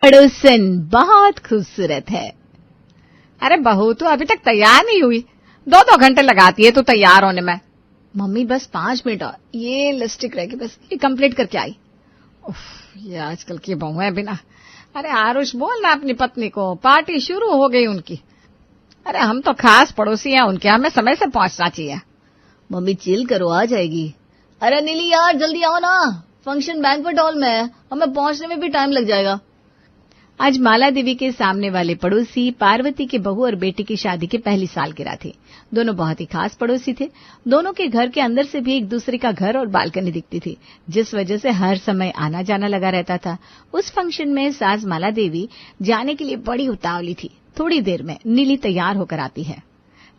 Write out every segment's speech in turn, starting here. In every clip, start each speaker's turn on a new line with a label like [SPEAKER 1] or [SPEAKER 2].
[SPEAKER 1] पड़ोसन बहुत खूबसूरत है। अरे बहू तो अभी तक तैयार नहीं हुई, 2-2 घंटे लगाती है तो तैयार होने में। मम्मी बस 5 मिनट और, ये लिपस्टिक रहेगी बस, ये कंप्लीट करके आई। उफ, ये आजकल की बहू है बिना। अरे आरुष बोलना अपनी पत्नी को, पार्टी शुरू हो गई उनकी। अरे हम तो खास पड़ोसी हैं उनके, हमें समय से पहुंचना चाहिए।
[SPEAKER 2] मम्मी चिल करो, आ जाएगी। अरे नीली यार जल्दी आओ ना, फंक्शन बैंक्वेट हॉल में है, हमें पहुंचने में भी टाइम लग जाएगा।
[SPEAKER 1] आज माला देवी के सामने वाले पड़ोसी पार्वती की बहू और बेटी की शादी की पहली सालगिरह थी। दोनों बहुत ही खास पड़ोसी थे। दोनों के घर के अंदर से भी एक दूसरे का घर और बालकनी दिखती थी, जिस वजह से हर समय आना जाना लगा रहता था। उस फंक्शन में सास माला देवी जाने के लिए बड़ी उतावली थी। थोड़ी देर में नीली तैयार होकर आती है।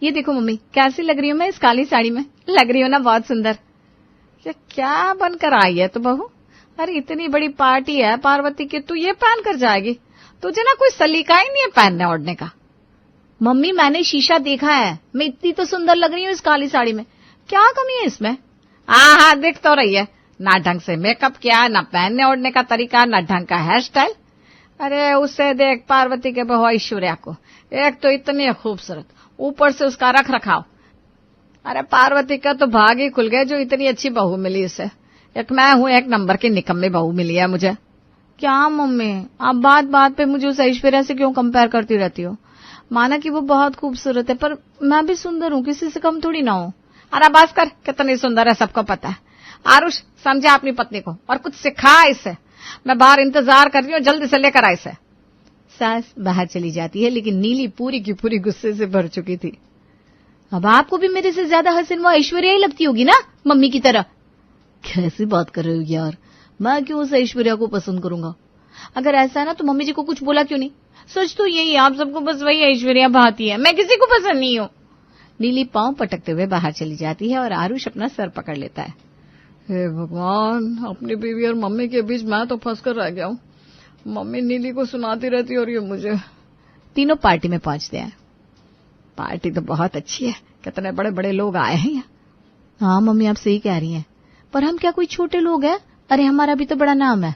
[SPEAKER 1] ये देखो मम्मी, कैसी लग रही हूँ मैं इस काली साड़ी में? लग रही हूँ ना बहुत सुंदर। ये क्या बनकर आई है तू बहू? अरे इतनी बड़ी पार्टी है पार्वती की, तू ये पहन कर जाएगी? तुझे ना कोई सलीका ही नहीं है पहनने ओढ़ने का।
[SPEAKER 2] मम्मी मैंने शीशा देखा है, मैं इतनी तो सुंदर लग रही हूँ इस काली साड़ी में, क्या कमी है इसमें?
[SPEAKER 1] हाँ दिख तो रही है, ना ढंग से मेकअप किया, ना पहनने ओढ़ने का तरीका, ना ढंग का हेयर स्टाइल। अरे उससे देख पार्वती के बहू ऐश्वर्या को, एक तो इतनी खूबसूरत, ऊपर से उसका रख रखाव। अरे पार्वती का तो भाग ही खुल गया जो इतनी अच्छी बहू मिली इसे। एक मैं हूँ एक नंबर की निकम्मी बहू मिली है मुझे।
[SPEAKER 2] क्या मम्मी, आप बात बात पे मुझे उस ऐश्वर्या से क्यों कंपेयर करती रहती हो? माना कि वो बहुत खूबसूरत है, पर मैं भी सुंदर हूँ, किसी से कम थोड़ी ना हूँ।
[SPEAKER 1] अरे बस कर, कितनी सुंदर है सबको पता है। आरुष समझा अपनी पत्नी को और कुछ सिखा इसे। मैं बाहर इंतजार कर रही हूँ, जल्दी से लेकर आ इसे।
[SPEAKER 2] सास बाहर चली जाती है, लेकिन नीली पूरी की पूरी गुस्से से भर चुकी थी। अब आपको भी मेरे से ज्यादा हसीन वो ऐश्वर्या ही लगती होगी ना, मम्मी की तरह। कैसी बात कर रहे हो यार, मैं क्यों उस ऐश्वर्या को पसंद करूंगा? अगर ऐसा है ना तो मम्मी जी को कुछ बोला क्यों नहीं? सच तो यही, आप सबको बस वही ऐश्वर्या भाती है, मैं किसी को पसंद नहीं हूँ। नीली पांव पटकते हुए बाहर चली जाती है और आरुष अपना सर पकड़ लेता है।
[SPEAKER 1] हे भगवान, अपनी बीवी और मम्मी के बीच मैं तो फंस कर रह गया हूँ। मम्मी नीली को सुनाती रहती और ये मुझे।
[SPEAKER 2] तीनों पार्टी में पहुंचते हैं।
[SPEAKER 1] पार्टी तो बहुत अच्छी है, कितने बड़े बड़े लोग आए हैं।
[SPEAKER 2] हाँ मम्मी आप सही कह रही हैं, पर हम क्या कोई छोटे लोग हैं? अरे हमारा भी तो बड़ा नाम है।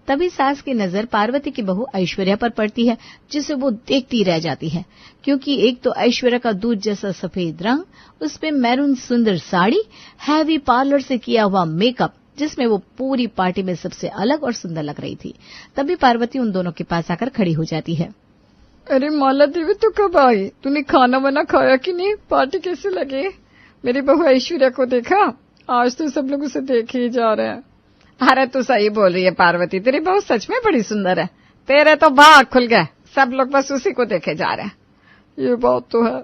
[SPEAKER 2] तभी सास की नजर पार्वती की बहू ऐश्वर्या पर पड़ती है, जिसे वो देखती रह जाती है, क्योंकि एक तो ऐश्वर्या का दूध जैसा सफेद रंग, उसपे मैरून सुंदर साड़ी, हैवी पार्लर से किया हुआ मेकअप, जिसमें वो पूरी पार्टी में सबसे अलग और सुंदर लग रही थी। तभी पार्वती उन दोनों के पास आकर खड़ी हो जाती है।
[SPEAKER 1] अरे माला देवी तू कब आई? तूने खाना वाना खाया कि नहीं? पार्टी कैसी लगी? मेरी बहू ऐश्वर्या को देखा? आज तो सब लोग उसे देखे ही जा रहे हैं। अरे तू सही बोल रही है पार्वती, तेरी बहू सच में बड़ी सुंदर है। तेरे तो भाग खुल गए, सब लोग बस उसी को देखे जा रहे हैं। ये बात तो है,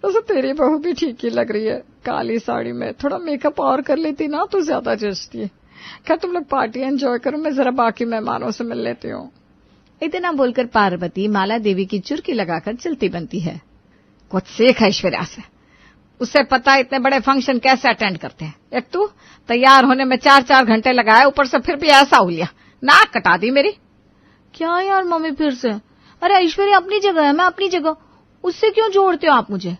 [SPEAKER 1] वैसे तेरी बहू भी ठीक ही लग रही है काली साड़ी में। थोड़ा मेकअप और कर लेती ना तो ज्यादा जचती। खैर तुम लोग पार्टी एंजॉय करो, मैं जरा बाकी मेहमानों से मिल लेती हूँ।
[SPEAKER 2] इतना बोलकर पार्वती माला देवी की चुरकी लगाकर चलती बनती है।
[SPEAKER 1] कुछ सीख ऐश्वर्या से, उसे पता है इतने बड़े फंक्शन कैसे अटेंड करते हैं। एक तू तैयार होने में 4-4 घंटे लगाए, ऊपर से फिर भी ऐसा हुलिया, नाक कटा दी मेरी।
[SPEAKER 2] क्या यार मम्मी फिर से? अरे ऐश्वर्या अपनी जगह है, मैं अपनी जगह, उससे क्यों जोड़ते हो आप मुझे?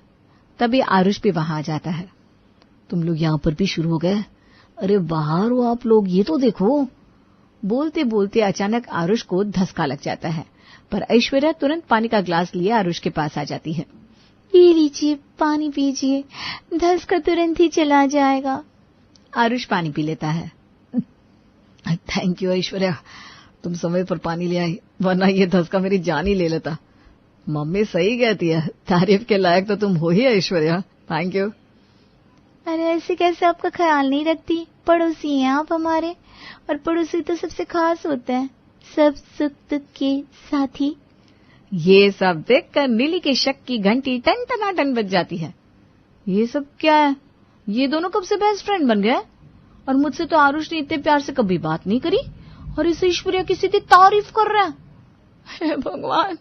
[SPEAKER 2] तभी आरुष भी वहां आ जाता है। तुम लोग यहाँ पर भी शुरू हो गए? अरे बाहर हो आप लोग, ये तो देखो। बोलते बोलते अचानक आरुष को धसका लग जाता है, पर ऐश्वर्या तुरंत पानी का ग्लास लिए आरुष के पास आ जाती है। ये लीजिए पानी पीजिए, धसका तुरंत ही चला जाएगा। आरुष पानी पी लेता है।
[SPEAKER 1] थैंक यू ऐश्वर्या, तुम समय पर पानी ले आई, वरना ये धसका मेरी जान ही ले लेता। मम्मी सही कहती है, तारीफ के लायक तो तुम हो ही ऐश्वर्या। Thank you.
[SPEAKER 2] अरे ऐसे कैसे आपका ख्याल नहीं रखती? पड़ोसी हैं आप हमारे, और पड़ोसी तो सबसे खास होते हैं, सब सुख दुख के साथी।
[SPEAKER 1] ये सब देखकर नीली के शक की घंटी टन टनाटन बज जाती है।
[SPEAKER 2] ये सब क्या है? ये दोनों कब से बेस्ट फ्रेंड बन गए? और मुझसे तो आरुष ने इतने प्यार से कभी बात नहीं करी, और इस ऐश्वर्या की सीधी तारीफ कर रहा है। हे भगवान,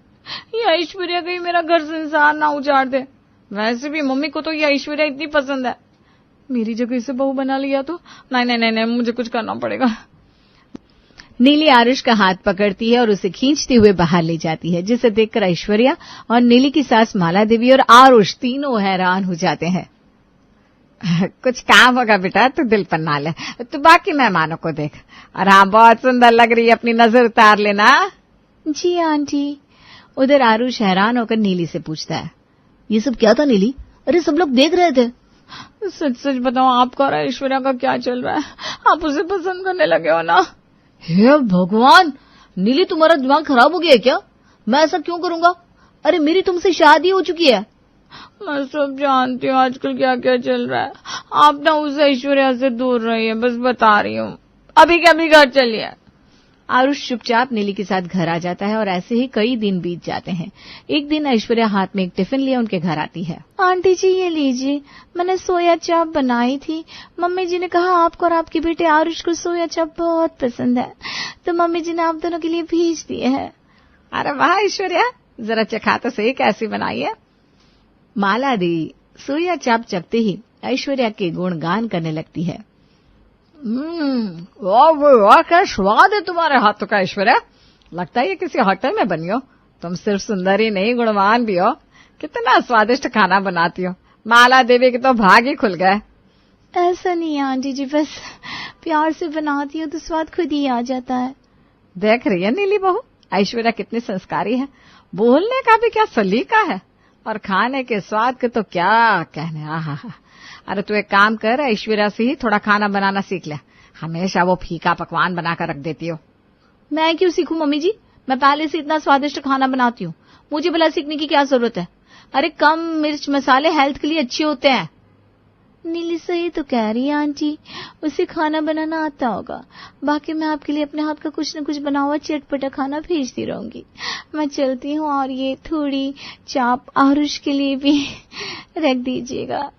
[SPEAKER 2] ये ऐश्वर्या कहीं मेरा घर संसार ना उजाड़ दे। वैसे भी मम्मी को तो ये ऐश्वर्या इतनी पसंद है, मेरी जगह इसे बहू बना लिया तो नहीं, मुझे कुछ करना पड़ेगा। नीली आरुष का हाथ पकड़ती है और उसे खींचते हुए बाहर ले जाती है, जिसे देखकर ऐश्वर्या और नीली की सास माला देवी और आरुष तीनों हैरान हो जाते हैं।
[SPEAKER 1] कुछ काम होगा बेटा, तू दिल पर ना ले, तू बाकी मेहमानों को देख। और हाँ, बहुत सुंदर लग रही है, अपनी नजर उतार लेना। जी आंटी। उधर आरुष हैरान होकर नीली से पूछता है,
[SPEAKER 2] ये सब क्या था नीली? अरे सब लोग देख रहे थे।
[SPEAKER 1] सच सच बताओ, आपका और ऐश्वर्या का क्या चल रहा है? आप उसे पसंद करने लगे हो ना?
[SPEAKER 2] हे भगवान, नीली तुम्हारा दिमाग खराब हो गया है क्या? मैं ऐसा क्यों करूंगा? अरे मेरी तुमसे शादी हो चुकी है।
[SPEAKER 1] मैं सब जानती हूँ आजकल क्या क्या चल रहा है। आप ना उस ऐश्वर्या से दूर रहिए, बस बता रही हूँ। अभी के अभी घर चलिए। आरुष चुपचाप नीली के साथ घर आ जाता है और ऐसे ही कई दिन बीत जाते हैं। एक दिन ऐश्वर्या हाथ में एक टिफिन लिए उनके घर आती है। आंटी जी ये लीजिए, मैंने सोया चाप बनाई थी। मम्मी जी ने कहा आपको और आपके बेटे आरुष को सोया चाप बहुत पसंद है, तो मम्मी जी ने आप दोनों के लिए भेज दिए है। अरे वाह ऐश्वर्या, जरा चखा तो सही कैसी बनाई है। माला देवी सोया चाप चखते ही ऐश्वर्या के गुणगान करने लगती है।
[SPEAKER 2] वाह क्या स्वाद है तुम्हारे हाथों का ऐश्वर्या। लगता है ये किसी होटल में बनी हो। तुम सिर्फ सुंदरी नहीं, गुणवान भी हो। कितना स्वादिष्ट खाना बनाती हो। माला देवी के तो भाग ही खुल गए।
[SPEAKER 1] ऐसा नहीं है आंटी जी, बस प्यार से बनाती हो तो स्वाद खुद ही आ जाता है।
[SPEAKER 2] देख रही है नीली बहू, ऐश्वर्या कितनी संस्कारी है। बोलने का भी क्या सलीका है, और खाने के स्वाद के तो क्या कहने। आहा। अरे तू एक काम कर, ऐश्वर्या से ही थोड़ा खाना बनाना सीख ले। हमेशा वो फीका पकवान बनाकर रख देती हो।
[SPEAKER 1] मैं क्यों सीखूं मम्मी जी, मैं पहले से इतना स्वादिष्ट खाना बनाती हूँ, मुझे भला सीखने की क्या जरूरत है। अरे कम मिर्च मसाले हेल्थ के लिए अच्छे होते हैं। नीली सही तो कह रही है आंटी, उसे खाना बनाना आता होगा। बाकी मैं आपके लिए अपने हाथ का कुछ न कुछ बना हुआ चटपटा खाना भेजती रहूंगी। मैं चलती हूँ, और ये थोड़ी चाप आरुष के लिए भी रख दीजिएगा।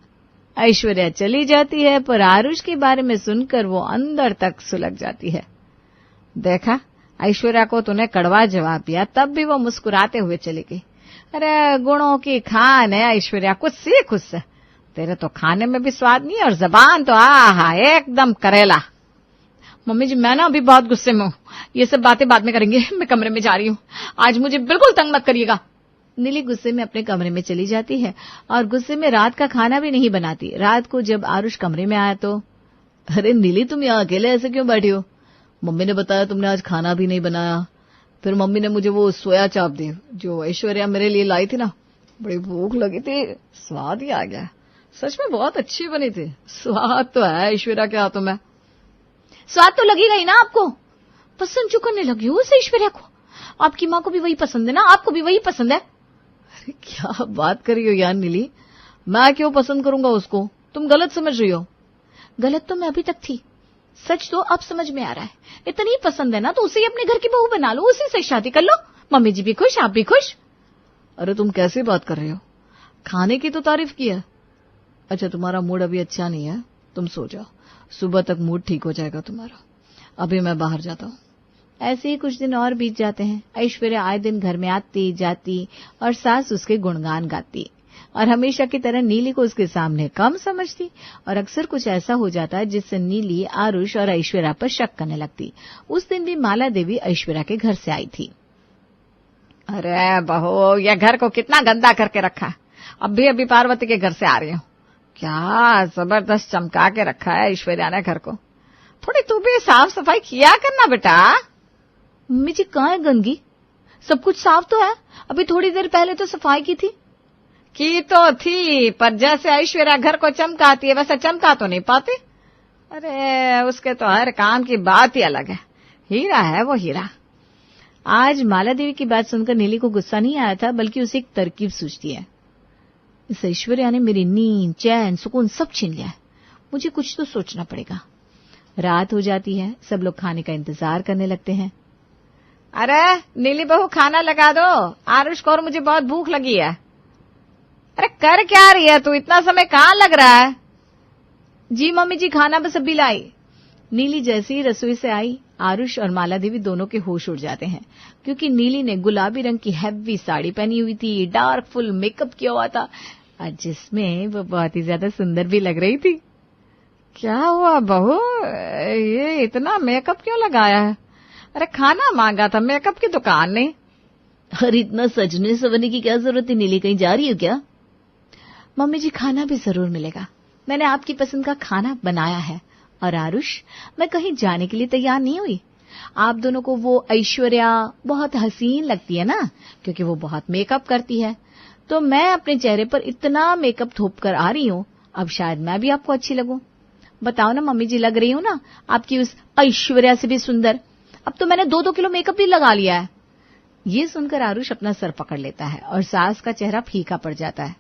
[SPEAKER 2] ऐश्वर्या चली जाती है, पर आरुष के बारे में सुनकर वो अंदर तक सुलग जाती है। देखा, ऐश्वर्या को तूने कड़वा जवाब दिया, तब भी वो मुस्कुराते हुए चली गई। अरे गुणों की खान है ऐश्वर्या, कुछ सीख उससे। तेरे तो खाने में भी स्वाद नहीं, और जबान तो आहा एकदम करेला।
[SPEAKER 1] मम्मी जी मैं ना अभी बहुत गुस्से में हूँ, ये सब बातें बाद में करेंगे। मैं कमरे में जा रही हूँ, आज मुझे बिल्कुल तंग मत करिएगा।
[SPEAKER 2] नीली गुस्से में अपने कमरे में चली जाती है और गुस्से में रात का खाना भी नहीं बनाती। रात को जब आरुष कमरे में आया तो, अरे नीली तुम यहाँ अकेले ऐसे क्यों बैठी हो? मम्मी ने बताया तुमने आज खाना भी नहीं बनाया। फिर मम्मी ने मुझे वो सोया चाप दी जो ऐश्वर्या मेरे लिए लाई थी ना। बड़ी भूख लगी थी, स्वाद ही आ गया। सच में बहुत अच्छी बनी थी। स्वाद तो है ऐश्वर्या के हाथों में।
[SPEAKER 1] स्वाद तो लगेगा ही ना आपको, पसंद क्यों करने लगी हो उस ऐश्वर्या को? आपकी माँ को भी वही पसंद है ना, आपको भी वही पसंद है।
[SPEAKER 2] अरे क्या बात कर रही हो यार नीली, मैं क्यों पसंद करूंगा उसको? तुम गलत समझ रही हो।
[SPEAKER 1] गलत तो मैं अभी तक थी, सच तो अब समझ में आ रहा है। इतनी पसंद है ना तो उसे अपने घर की बहू बना लो, उसी से शादी कर लो। मम्मी जी भी खुश, आप भी खुश।
[SPEAKER 2] अरे तुम कैसी बात कर रही हो? खाने की तो तारीफ की है। अच्छा तुम्हारा मूड अभी अच्छा नहीं है, तुम सो जाओ, सुबह तक मूड ठीक हो जाएगा तुम्हारा। अभी मैं बाहर जाता हूँ।
[SPEAKER 1] ऐसे ही कुछ दिन और बीत जाते हैं। ऐश्वर्या आए दिन घर में आती जाती और सास उसके गुणगान गाती, और हमेशा की तरह नीली को उसके सामने कम समझती, और अक्सर कुछ ऐसा हो जाता जिससे नीली आरुष और ऐश्वर्या पर शक करने लगती। उस दिन भी माला देवी ऐश्वर्या के घर से आई थी।
[SPEAKER 2] अरे बहू, यह घर को कितना गंदा करके रखा। अभी अभी पार्वती के घर से आ रही हूँ, क्या जबरदस्त चमका के रखा है ऐश्वर्या ने घर को। थोड़ी तू भी साफ सफाई किया करना बेटा।
[SPEAKER 1] मम्मी जी कहाँ है गंदगी, सब कुछ साफ तो है। अभी थोड़ी देर पहले तो सफाई की थी।
[SPEAKER 2] की तो थी, पर जैसे ऐश्वर्या घर को चमकाती है वैसे चमका तो नहीं पाती। अरे उसके तो हर काम की बात ही अलग है, हीरा है वो हीरा।
[SPEAKER 1] आज माला देवी की बात सुनकर नीली को गुस्सा नहीं आया था, बल्कि उसे एक तरकीब सूझती है। इस ऐश्वर्या ने मेरी नींद, चैन, सुकून सब छीन लिया है, मुझे कुछ तो सोचना पड़ेगा। रात हो जाती है, सब लोग खाने का इंतजार करने लगते हैं।
[SPEAKER 2] अरे नीली बहू खाना लगा दो, आरुष को और मुझे बहुत भूख लगी है। अरे कर क्या रही है तू, इतना समय कहाँ लग रहा है?
[SPEAKER 1] जी मम्मी जी खाना बस अभी लाई। नीली जैसे ही रसोई से आई, आरुष और माला देवी दोनों के होश उड़ जाते हैं, क्योंकि नीली ने गुलाबी रंग की हैवी साड़ी पहनी हुई थी, डार्क फुल मेकअप किया हुआ था, और जिसमें वो बहुत ही ज्यादा सुंदर भी लग रही थी।
[SPEAKER 2] क्या हुआ बहू, ये इतना मेकअप क्यों लगाया है? अरे खाना मांगा था, मेकअप की दुकान नहीं।
[SPEAKER 1] अरे इतना सजने सवरने की क्या जरूरत है नीली, कहीं जा रही हो क्या? मम्मी जी खाना भी जरूर मिलेगा, मैंने आपकी पसंद का खाना बनाया है। और आरुष, मैं कहीं जाने के लिए तैयार नहीं हुई, आप दोनों को वो ऐश्वर्या बहुत हसीन लगती है ना, क्योंकि वो बहुत मेकअप करती है। तो मैं अपने चेहरे पर इतना मेकअप थोप कर आ रही हूँ, अब शायद मैं भी आपको अच्छी लगूं। बताओ ना मम्मी जी, लग रही हूं ना आपकी उस ऐश्वर्या से भी सुंदर? अब तो मैंने 2-2 किलो मेकअप भी लगा लिया है। ये सुनकर आरुष अपना सर पकड़ लेता है और सास का चेहरा फीका पड़ जाता है।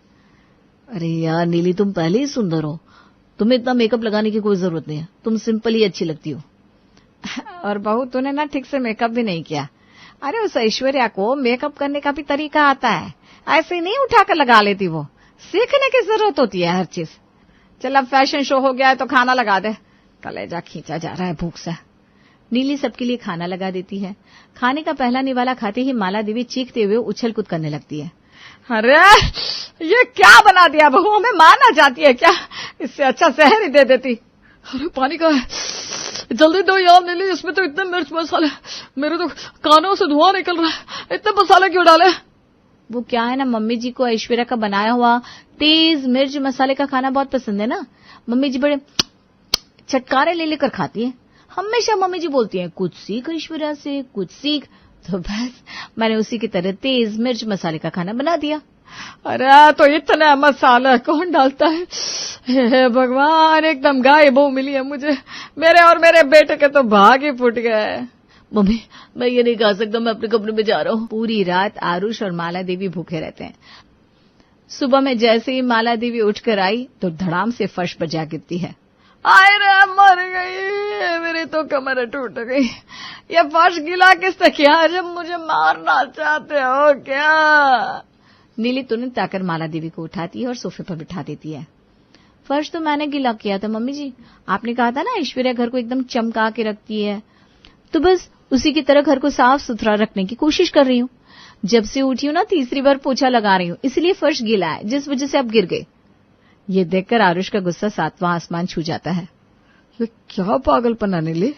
[SPEAKER 1] अरे यार नीली, तुम पहले ही सुंदर हो, तुम्हें इतना मेकअप लगाने की कोई जरूरत नहीं है, तुम सिंपल ही अच्छी लगती हो। और बहू, तूने ना ठीक से मेकअप भी नहीं किया। अरे उस ऐश्वर्या को मेकअप करने का भी तरीका आता है, ऐसे ही नहीं उठाकर लगा लेती वो, सीखने की जरूरत होती है हर चीज। चल अब फैशन शो हो गया है तो खाना लगा दे, कलेजा खींचा जा रहा है भूख से। नीली सबके लिए खाना लगा देती है। खाने का पहला निवाला खाते ही माला देवी चीखते हुए उछल कूद करने लगती है। अरे ये क्या बना दिया बहू, हमें मारना चाहती है क्या? इससे अच्छा शहर ही दे देती। अरे पानी का है, जल्दी दो यार नीली, इसमें तो इतने मिर्च मसाले, मेरे तो कानों से धुआं निकल रहा है, इतने मसाले क्यों डाले? वो क्या है ना, मम्मी जी को ऐश्वर्या का बनाया हुआ तेज मिर्च मसाले का खाना बहुत पसंद है ना। मम्मी जी बड़े चटकारे ले लेकर खाती है। हमेशा मम्मी जी बोलती हैं कुछ सीख ऐश्वर्या से, कुछ सीख। तो बस मैंने उसी की तरह तेज मिर्च मसाले का खाना बना दिया। अरे तो इतना मसाला कौन डालता है? हे भगवान, एकदम गाय बहू मिली है मुझे, मेरे और मेरे बेटे के तो भाग ही फूट गए। मम्मी मैं ये नहीं खा सकता, मैं अपने कमरे में जा रहा हूँ। पूरी रात आरुष और माला देवी भूखे रहते हैं। सुबह में जैसे ही माला देवी उठकर आई तो धड़ाम से फर्श पर जा गिरती है। आय रे, मर गई, मेरी तो कमर टूट गई। ये फर्श गिला किसने किया? जब मुझे मारना चाहते हो क्या? नीली तुरंत आकर माला देवी को उठाती है और सोफे पर बिठा देती है। फर्श तो मैंने गिला किया था मम्मी जी, आपने कहा था ना ऐश्वर्या घर को एकदम चमका के रखती है, तो बस उसी की तरह घर को साफ सुथरा रखने की कोशिश कर रही हूँ। जब से उठी हूँ ना तीसरी बार पोछा लगा रही हूँ, इसलिए फर्श गीला है, जिस वजह से आप गिर गए। ये देखकर आरुष का गुस्सा 7वां आसमान छू जाता है। ये क्या पागलपन है नीली?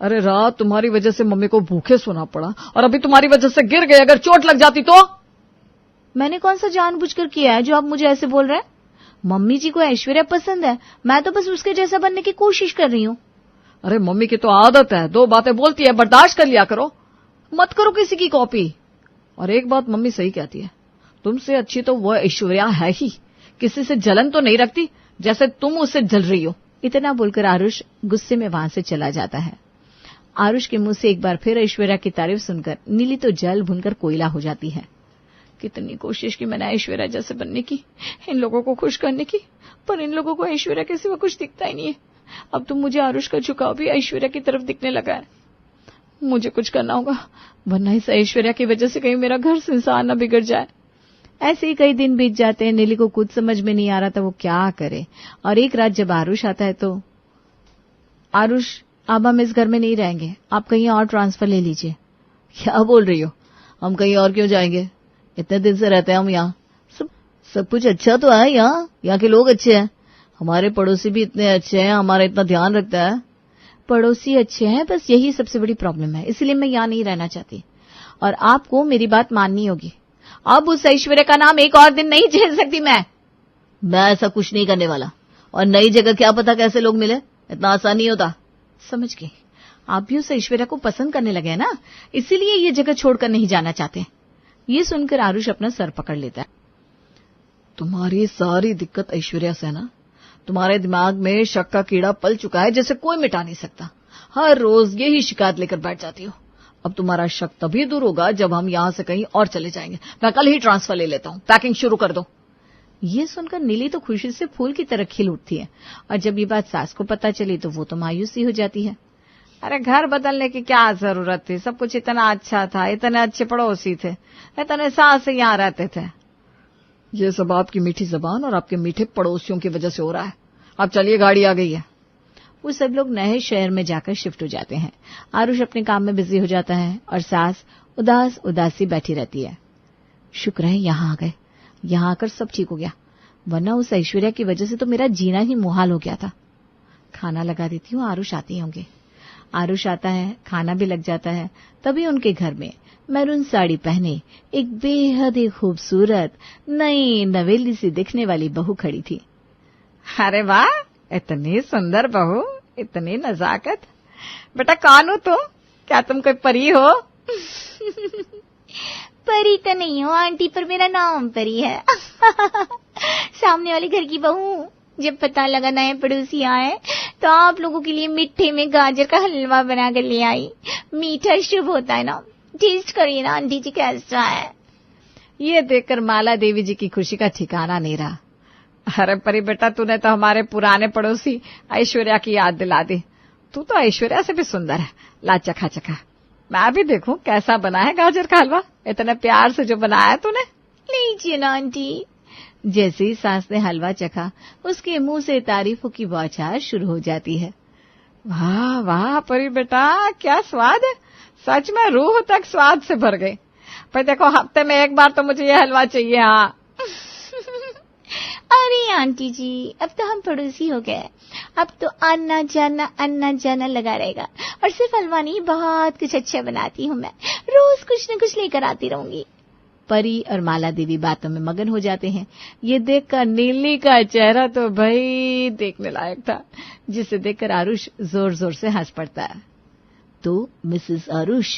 [SPEAKER 1] अरे रात तुम्हारी वजह से मम्मी को भूखे सोना पड़ा और अभी तुम्हारी वजह से गिर गए, अगर चोट लग जाती तो? मैंने कौन सा जानबूझकर किया है जो आप मुझे ऐसे बोल रहे हैं? मम्मी जी को ऐश्वर्या पसंद है, मैं तो बस उसके जैसा बनने की कोशिश कर रही हूँ। अरे मम्मी की तो आदत है, 2 बातें बोलती है, बर्दाश्त कर लिया करो, मत करो किसी की कॉपी। और एक बात मम्मी सही कहती है, तुमसे अच्छी तो वो ऐश्वर्या है ही, किसी से जलन तो नहीं रखती जैसे तुम उससे जल रही हो। इतना बोलकर आरुष गुस्से में वहां से चला जाता है। आरुष के मुंह से एक बार फिर ऐश्वर्या की तारीफ सुनकर नीली तो जल भुनकर कोयला हो जाती है। कितनी कोशिश की मैंने ऐश्वर्या जैसे बनने की, इन लोगों को खुश करने की, पर इन लोगों को ऐश्वर्या के सिवा कुछ दिखता ही नहीं है। अब तो मुझे आरुष का झुकाव भी ऐश्वर्या की तरफ दिखने लगा है। मुझे कुछ करना होगा, वरना इस ऐश्वर्या की वजह से कहीं मेरा घर संसार न बिगड़ जाए। ऐसे ही कई दिन बीत जाते हैं। नीली को कुछ समझ में नहीं आ रहा था वो क्या करे। और एक रात जब आरुष आता है तो, आरुष अब हम इस घर में नहीं रहेंगे, आप कहीं और ट्रांसफर ले लीजिए। क्या बोल रही हो? हम कहीं और क्यों जाएंगे? इतने दिन से रहते हैं हम यहाँ, सब कुछ अच्छा तो है यहाँ के लोग अच्छे हैं, हमारे पड़ोसी भी इतने अच्छे हैं, हमारा इतना ध्यान रखता है। पड़ोसी अच्छे हैं, बस यही सबसे बड़ी प्रॉब्लम है, इसलिए मैं यहाँ नहीं रहना चाहती और आपको मेरी बात माननी होगी। अब उस ऐश्वर्या का नाम एक और दिन नहीं झेल सकती मैं ऐसा कुछ नहीं करने वाला। और नई जगह क्या पता कैसे लोग मिले, इतना आसान नहीं होता। समझ गई, आप भी उस ऐश्वर्या को पसंद करने लगे हैं ना, इसीलिए ये जगह छोड़कर नहीं जाना चाहते। ये सुनकर आरुष अपना सर पकड़ लेता है। तुम्हारी सारी दिक्कत ऐश्वर्या से है ना, तुम्हारे दिमाग में शक का कीड़ा पल चुका है जिसे कोई मिटा नहीं सकता। हर रोज यही शिकायत लेकर बैठ जाती हो। अब तुम्हारा शक तभी दूर होगा जब हम यहाँ से कहीं और चले जाएंगे। मैं कल ही ट्रांसफर ले लेता हूँ, पैकिंग शुरू कर दो। ये सुनकर नीली तो खुशी से फूल की तरह खिल उठती है और जब ये बात सास को पता चली तो वो तो मायूसी हो जाती है। अरे घर बदलने की क्या जरूरत थी, सब कुछ इतना अच्छा था, इतने अच्छे पड़ोसी थे, इतने सास से यहाँ रहते थे। ये सब आपकी मीठी जबान और आपके मीठे पड़ोसियों की वजह से हो रहा है। अब चलिए, गाड़ी आ गई है। वो सब लोग नए शहर में जाकर शिफ्ट हो जाते हैं। आरुष अपने काम में बिजी हो जाता है और सास उदासी बैठी रहती है। शुक्र है यहाँ आ गए, यहाँ आकर सब ठीक हो गया, वरना उस ऐश्वर्या की वजह से तो मेरा जीना ही मुहाल हो गया था। खाना लगा देती हूँ, आरुष आती होंगे। आरुष आता है, खाना भी लग जाता है। तभी उनके घर में मैरून साड़ी पहने एक बेहद ही खूबसूरत नई नवेली सी दिखने वाली बहू खड़ी थी। अरे वाह, इतनी सुंदर बहू, इतनी नजाकत। बेटा कौन हो तुम? क्या तुम कोई परी हो?
[SPEAKER 2] परी तो नहीं हो आंटी, पर मेरा नाम परी है। सामने वाले घर की बहू। जब पता लगा नए पड़ोसी आए तो आप लोगों के लिए मिठे में गाजर का हलवा बना कर ले आई। मीठा शुभ होता है ना, टेस्ट करिए ना आंटी जी कैसा है।
[SPEAKER 1] ये देखकर माला देवी जी की खुशी का ठिकाना नहीं रहा। अरे परी बेटा, तूने तो हमारे पुराने पड़ोसी ऐश्वर्या की याद दिला दी। तू तो ऐश्वर्या से भी सुंदर है। ला चखा चखा, मैं भी देखूं कैसा बना है गाजर का हलवा, इतने प्यार से जो बनाया तूने।
[SPEAKER 2] लीजिए ना आंटी।
[SPEAKER 1] जैसे ही सास ने हलवा चखा, उसके मुंह से तारीफों की बौछार शुरू हो जाती है। वाह वाह परी बेटा, क्या स्वाद है, सच में रूह तक स्वाद से भर गई। पर देखो, हफ्ते में एक बार तो मुझे ये हलवा चाहिए। हाँ।
[SPEAKER 2] अरे आंटी जी, अब तो हम पड़ोसी हो गए, अब तो आना जाना लगा रहेगा। और सिर्फ हलवा नहीं, बहुत कुछ अच्छा बनाती हूँ मैं, रोज कुछ न कुछ लेकर आती रहूंगी।
[SPEAKER 1] परी और माला देवी बातों में मगन हो जाते हैं। ये देखकर नीली का चेहरा तो भाई देखने लायक था, जिसे देखकर आरुष जोर जोर से हंस पड़ता है। तो मिसेस आरुष,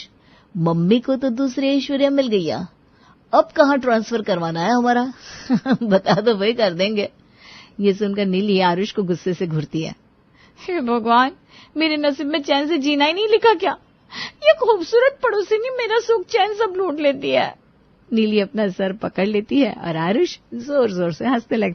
[SPEAKER 1] मम्मी को तो दूसरी ऐश्वर्या मिल गई, अब कहाँ ट्रांसफर करवाना है हमारा? बता दो भाई, कर देंगे। ये सुनकर नीली आरुष को गुस्से से घूरती है। हे भगवान, मेरे नसीब में चैन से जीना ही नहीं लिखा क्या? ये खूबसूरत पड़ोसी ने मेरा सुख चैन सब लूट लेती है। नीली अपना सर पकड़ लेती है और आरुष जोर जोर से हंसने लगता है।